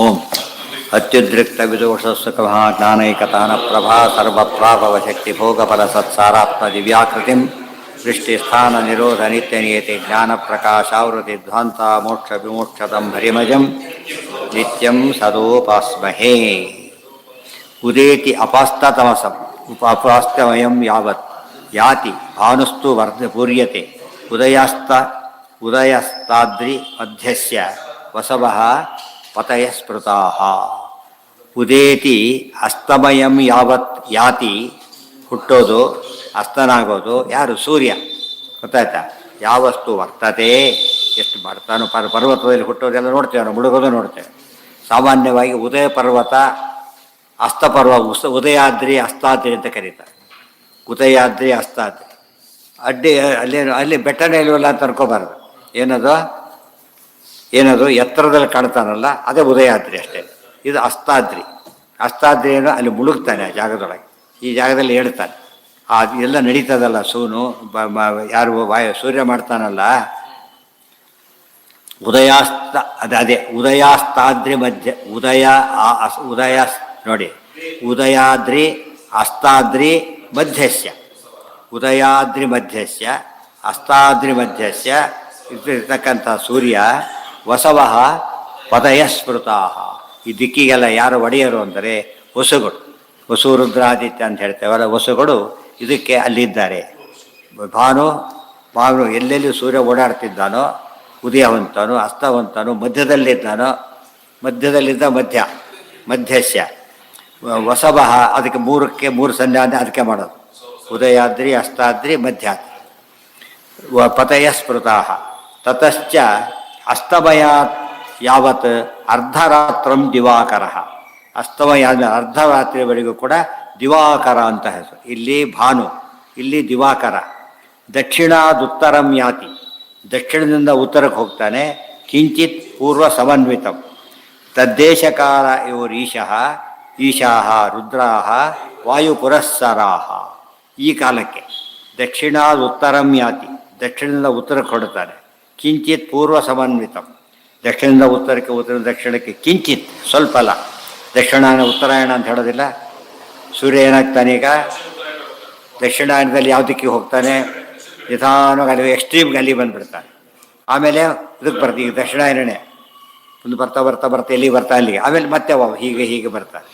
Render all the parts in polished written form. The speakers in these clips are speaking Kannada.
ಓಂ ಅತ್ಯುದ್ರಿಕ್ತ ವಿದೋಷಸುಖಮಃ ಜ್ಞಾನೈಕತಾನ ಪ್ರಭಾ ಸರ್ವಪ್ರಾಭವ ಶಕ್ತಿ ಭೋಗಫಲ ಸತ್ಸಾರಾತ್ಮ ದಿವ್ಯಾಕೃತಿಂ ದೃಷ್ಟಿಸ್ಥಾನ ನಿರೋಧ ನಿತ್ಯ ನಿಯತಿ ಜ್ಞಾನ ಪ್ರಕಾಶಾವೃತಿ ಧ್ವಾಂತ ಮೋಕ್ಷ ವಿಮೋಕ್ಷದಂ ಹರಿಮಜಂ ನಿತ್ಯಂ ಸದೋಪಾಸ್ಮಹೇ. ಉದೇತಿ ಅಪಾಸ್ತತಮಸಂ ಅಪಾಸ್ತಮಯಂ ಯಾವತ್ ಯಾತಿ ಭಾನುಸ್ತು ಪೂರ್ಯತೆ ಉದಯಸ್ತಾದ್ರಿ ಮಧ್ಯಸ್ಯ ವಸವಃ ಪತಯ ಸ್ಮೃತಾಃ. ಉದೇತಿ ಅಸ್ತಮಯಂ ಯಾವತ್ ಯಾತಿ, ಹುಟ್ಟೋದು ಅಸ್ತನಾಗೋದು ಯಾರು? ಸೂರ್ಯ. ಗೊತ್ತಾಯ್ತಾ? ಯಾವಸ್ತು ವರ್ತತೆ, ಎಷ್ಟು ಬರ್ತಾನೋ ಪರ್ವತದಲ್ಲಿ ಹುಟ್ಟೋದೆಲ್ಲ ನೋಡ್ತೇವೆ ನಾವು, ಮುಳುಗೋದು ನೋಡ್ತೇವೆ. ಸಾಮಾನ್ಯವಾಗಿ ಉದಯ ಪರ್ವತ ಅಸ್ತಪರ್ವ ಉದಯಾದ್ರಿ ಅಸ್ತಾದ್ರಿ ಅಂತ ಕರೀತಾರೆ. ಉದಯಾದ್ರಿ ಅಸ್ತಾದ್ರಿ ಅಲ್ಲಿ ಬೆಟ್ಟನೇ ಇಲ್ವಲ್ಲ ಅಂತ ಅನ್ಕೋಬಾರ್ದು. ಏನದು ಎತ್ತರದಲ್ಲಿ ಕಾಣ್ತಾನಲ್ಲ ಅದೇ ಉದಯಾದ್ರಿ ಅಷ್ಟೇ. ಇದು ಅಸ್ತಾದ್ರಿ. ಅಸ್ತಾದ್ರಿಯನ್ನು ಅಲ್ಲಿ ಮುಳುಗ್ತಾನೆ ಆ ಜಾಗದೊಳಗೆ, ಈ ಜಾಗದಲ್ಲಿ ಹೇಳ್ತಾನೆ. ಎಲ್ಲ ನಡೀತದಲ್ಲ ಸೂನು ಯಾರು ಸೂರ್ಯ ಮಾಡ್ತಾನಲ್ಲ, ಅದೇ ಉದಯಾಸ್ತಾದ್ರಿ ಮಧ್ಯ ಉದಯ ನೋಡಿ, ಉದಯಾದ್ರಿ ಅಸ್ತಾದ್ರಿ ಮಧ್ಯಸ್ಯ, ಉದಯಾದ್ರಿ ಮಧ್ಯಸ್ಯ ಅಸ್ತಾದ್ರಿ ಮಧ್ಯಸ್ಯ ಇರ್ತಕ್ಕಂಥ ಸೂರ್ಯ ವಸವಃ ಪದಯ ಸ್ಮೃತಾಃ. ಈ ದಿಕ್ಕಿಗೆಲ್ಲ ಯಾರು ಒಡೆಯರು ಅಂದರೆ ವಸುಗಳು, ವಸು ರುದ್ರಾದಿತ್ಯ ಅಂತ ಹೇಳ್ತೇವಲ್ಲ, ವಸುಗಳು ಇದಕ್ಕೆ ಅಲ್ಲಿದ್ದಾರೆ. ಭಾನು ಎಲ್ಲೆಲ್ಲಿ ಸೂರ್ಯ ಓಡಾಡ್ತಿದ್ದಾನೋ, ಉದಯವಂತನು ಅಸ್ತವಂತನು ಮಧ್ಯದಲ್ಲಿದ್ದಾನೋ, ಮಧ್ಯದಲ್ಲಿದ್ದ ಮಧ್ಯಸ್ಯ ವಸವಃ, ಅದಕ್ಕೆ ಮೂರು ಸಂಧ್ಯಾ ಅಂದರೆ ಅದಕ್ಕೆ ಮಾಡೋದು. ಉದಯಾದ್ರಿ ಅಸ್ತಾದ್ರಿ ಮಧ್ಯಾದ್ರಿ ಪತಯ ಸ್ಮೃತಾಃ. ತತಶ್ಚ ಅಸ್ತಮಯಾತ್ ಯಾವತ್ ಅರ್ಧರಾತ್ರಂ ದಿವಾಕರ. ಅಸ್ತಮಯ ಅರ್ಧರಾತ್ರಿವರೆಗೂ ಕೂಡ ದಿವಾಕರ ಅಂತ ಹೆಸರು. ಇಲ್ಲಿ ಭಾನು, ಇಲ್ಲಿ ದಿವಾಕರ. ದಕ್ಷಿಣಾದುತ್ತರಂ ಯಾತಿ, ದಕ್ಷಿಣದಿಂದ ಉತ್ತರಕ್ಕೆ ಹೋಗ್ತಾನೆ. ಕಿಂಚಿತ್ ಪೂರ್ವ ಸಮನ್ವಿತಂ ತದ್ದೇಶಕಾಲ ಈಶಾಃ ರುದ್ರಾಃ ವಾಯುಪುರಸ್ಸರಾಃ. ಈ ಕಾಲಕ್ಕೆ ದಕ್ಷಿಣಾದುತ್ತರಂ ಯಾತಿ, ದಕ್ಷಿಣದಿಂದ ಉತ್ತರಕ್ಕೆ ಹೊಡ್ತಾನೆ. ಕಿಂಚಿತ್ ಪೂರ್ವ ಸಮನ್ವಿತಂ, ದಕ್ಷಿಣದಿಂದ ಉತ್ತರಕ್ಕೆ, ಉತ್ತರ ದಕ್ಷಿಣಕ್ಕೆ ಕಿಂಚಿತ್, ಸ್ವಲ್ಪ ಅಲ್ಲ. ದಕ್ಷಿಣಾಯನ ಉತ್ತರಾಯಣ ಅಂತ ಹೇಳೋದಿಲ್ಲ. ಸೂರ್ಯ ಏನಾಗ್ತಾನೆ ಈಗ ದಕ್ಷಿಣಾಯನದಲ್ಲಿ ಯಾವ ದಿಕ್ಕಿಗೆ ಹೋಗ್ತಾನೆ? ನಿಧಾನವಾಗಿ ಅಲ್ಲಿ ಎಕ್ಸ್ಟ್ರೀಮ್ಗೆ ಅಲ್ಲಿ ಬಂದುಬಿಡ್ತಾನೆ. ಆಮೇಲೆ ಇದಕ್ಕೆ ಬರ್ತೀವಿ, ಈಗ ದಕ್ಷಿಣಾಯನೇ ಒಂದು ಬರ್ತಾ ಎಲ್ಲಿಗೆ ಬರ್ತಾ ಅಲ್ಲಿಗೆ. ಆಮೇಲೆ ಮತ್ತೆ ಹೀಗೆ ಬರ್ತಾನೆ.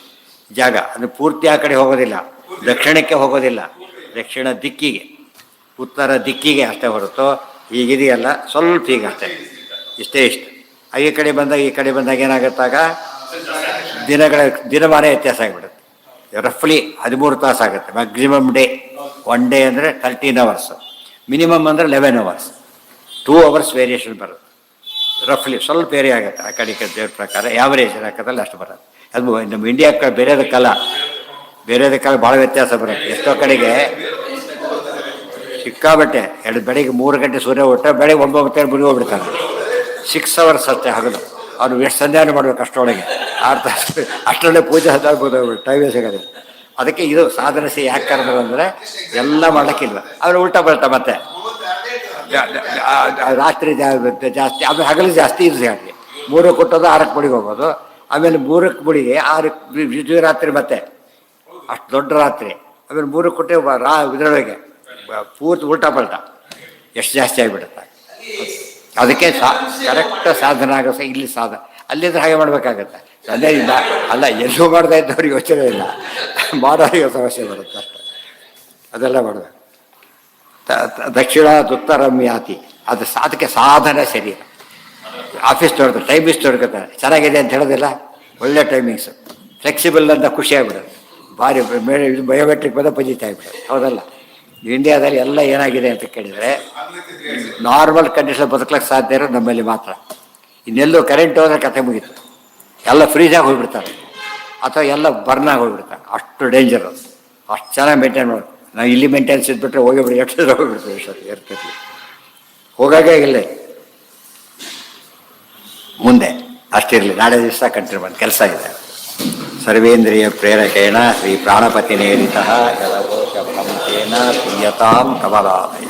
ಜಾಗ ಅಂದರೆ ಪೂರ್ತಿ ಆ ಕಡೆ ಹೋಗೋದಿಲ್ಲ, ದಕ್ಷಿಣಕ್ಕೆ ಹೋಗೋದಿಲ್ಲ, ದಕ್ಷಿಣ ದಿಕ್ಕಿಗೆ, ಉತ್ತರ ದಿಕ್ಕಿಗೆ ಅಷ್ಟೇ ಹೊರತು ಹೀಗಿದೆಯಲ್ಲ ಸ್ವಲ್ಪ ಹೀಗಷ್ಟೇ, ಇಷ್ಟು. ಈ ಕಡೆ ಬಂದಾಗ ಏನಾಗುತ್ತಾಗ ದಿನಮಾನ ವ್ಯತ್ಯಾಸ ಆಗಿಬಿಡುತ್ತೆ. ರಫ್ಲಿ 13 ತಾಸು ಆಗುತ್ತೆ ಮ್ಯಾಕ್ಸಿಮಮ್ ಡೇ. 1 ಡೇ ಅಂದರೆ 13 ಅವರ್ಸ್, ಮಿನಿಮಮ್ ಅಂದರೆ 11 ಅವರ್ಸ್. 2 ಅವರ್ಸ್ ವೇರಿಯೇಷನ್ ಬರುತ್ತೆ. ರಫ್ಲಿ ಸ್ವಲ್ಪ ಏರಿಯಾ ಆಗುತ್ತೆ ಆ ಕಡೆ ದೇವ್ರ ಪ್ರಕಾರ. ಯಾವರೇಜ್ ಹಾಕೋದಲ್ಲಿ ಅಷ್ಟು ಬರುತ್ತೆ. ಅದು ನಮ್ಮ ಇಂಡಿಯಾಕ್ಕೆ ಬೇರೆದಕ್ಕೆಲ್ಲ ಭಾಳ ವ್ಯತ್ಯಾಸ ಬರುತ್ತೆ. ಎಷ್ಟೋ ಕಡೆಗೆ ಸಿಕ್ಕಾಬಟ್ಟೆ ಬೆಳಿಗ್ಗೆ 3 ಗಂಟೆ ಸೂರ್ಯ ಹುಟ್ಟ ಬೆಳಿಗ್ಗೆ 9 ಗಂಟೆ ಮುಗಿದೋಗ್ಬಿಡ್ತಾನೆ. 6 ಅವರ್ಸ್ ಅಷ್ಟೇ ಹಗಲು. ಅವ್ನು ಎಷ್ಟು ಸಂಧ್ಯಾನ ಮಾಡ್ಬೇಕು ಅಷ್ಟರೊಳಗೆ, 6 ತಾಸು ಅಷ್ಟರೊಳಗೆ ಪೂಜೆ ಹತ್ತಾಗ್ಬೋದು, ಟೈಮೇ ಸಿಗೋದಿಲ್ಲ. ಅದಕ್ಕೆ ಇದು ಸಾಧನೆ ಯಾಕೆ ಕರೆದ್ರು ಅಂದರೆ ಎಲ್ಲ ಮಾಡೋಕ್ಕಿಲ್ಲ. ಅವ್ರು ಉಲ್ಟಾ ಬಲ್ಟಾ ಮತ್ತೆ ರಾತ್ರಿ ಜಾಸ್ತಿ, ಆಮೇಲೆ ಹಗಲು ಜಾಸ್ತಿ ಇದು ಹಾಗೆ 3 ಕೊಟ್ಟೋದು 6ಕ್ಕೆ ಮುಡಿಗೆ ಹೋಗೋದು, ಆಮೇಲೆ 3ಕ್ಕೆ ಮುಡಿಗೆ 6 ರಾತ್ರಿ ಮತ್ತೆ ಅಷ್ಟು ದೊಡ್ಡ ರಾತ್ರಿ, ಆಮೇಲೆ 3 ಕೊಟ್ಟೆ ಇದರೊಳಗೆ ಪೂರ್ತಿ ಉಲ್ಟಾ ಪಲ್ಟಾ ಎಷ್ಟು ಜಾಸ್ತಿ ಆಗಿಬಿಡುತ್ತೆ. ಅದಕ್ಕೆ ಕರೆಕ್ಟ್ ಸಾಧನ ಆಗೋ ಇಲ್ಲಿ ಅಲ್ಲಿದ್ರೆ ಹಾಗೆ ಮಾಡಬೇಕಾಗತ್ತೆ. ಅದೇ ಇಲ್ಲ ಅಲ್ಲ, ಎಲ್ಲೂ ಮಾಡ್ತಾ ಇದ್ದವ್ರಿಗೆ ಯೋಚನೆ ಇಲ್ಲ, ಮಾಡೋರಿಗೆ ಸಮಸ್ಯೆ ಬರುತ್ತೆ ಅಷ್ಟೆ. ಅದೆಲ್ಲ ಮಾಡಬೇಕು. ದಕ್ಷಿಣಾದುತ್ತರಂ ಯಾತಿ, ಅದಕ್ಕೆ ಸಾಧನ ಸರಿ. ಆಫೀಸ್ ನೋಡ್ತಾರೆ, ಟೈಮಿಂಗ್ಸ್ ನೋಡ್ಕೊತಾರೆ, ಚೆನ್ನಾಗಿದೆ ಅಂತ ಹೇಳೋದಿಲ್ಲ, ಒಳ್ಳೆ ಟೈಮಿಂಗ್ಸು, ಫ್ಲೆಕ್ಸಿಬಲ್ ಅಂತ ಖುಷಿ ಆಗ್ಬಿಡೋದು. ಭಾರಿ ಬಯೋಮೆಟ್ರಿಕ್ ಬಂದ ಪಜಿತ ಆಗಿಬಿಡೋದು. ಹೌದಲ್ಲ? ಇಂಡಿಯಾದಲ್ಲಿ ಎಲ್ಲ ಏನಾಗಿದೆ ಅಂತ ಕೇಳಿದರೆ, ನಾರ್ಮಲ್ ಕಂಡೀಷನ್ ಬದುಕಲಿಕ್ಕೆ ಸಾಧ್ಯ ಇರೋದು ನಮ್ಮಲ್ಲಿ ಮಾತ್ರ. ಇನ್ನೆಲ್ಲೂ ಕರೆಂಟ್ ಹೋದ್ರೆ ಕತೆ ಮುಗೀತು, ಎಲ್ಲ ಫ್ರೀಜಾಗಿ ಹೋಗ್ಬಿಡ್ತಾರೆ ಅಥವಾ ಎಲ್ಲ ಬರ್ನಾಗಿ ಹೋಗ್ಬಿಡ್ತಾರೆ. ಅಷ್ಟು ಡೇಂಜರ್ ಅದು. ಅಷ್ಟು ಚೆನ್ನಾಗಿ ಮೇಂಟೈನ್ ಮಾಡಿ. ನಾವು ಇಲ್ಲಿ ಮೇಂಟೆನೆನ್ಸ್ ಇದ್ಬಿಟ್ರೆ ಹೋಗಿಬಿಡಿ, ಎಷ್ಟು ಹೋಗಿಬಿಡ್ತೀವಿ ಇರ್ತೈತಿ, ಹೋಗಾಗೇ ಇಲ್ಲ. ಮುಂದೆ ಅಷ್ಟಿರಲಿ, ನಾಳೆ ದಿವಸ ಕಂಟಿನ್ಯೂ ಮಾಡಿ ಕೆಲಸ ಇದೆ. ಸರ್ವೇಂದ್ರಿಯ ಪ್ರೇರಕೇಣ ಶ್ರೀ ಪ್ರಾಣಪತಿ ನೇರಿತಃ ಯದವೋಷ ಭ್ರಮತೇನ ಪ್ರಿಯತಾಂ ಕಮಲಾಲಯ.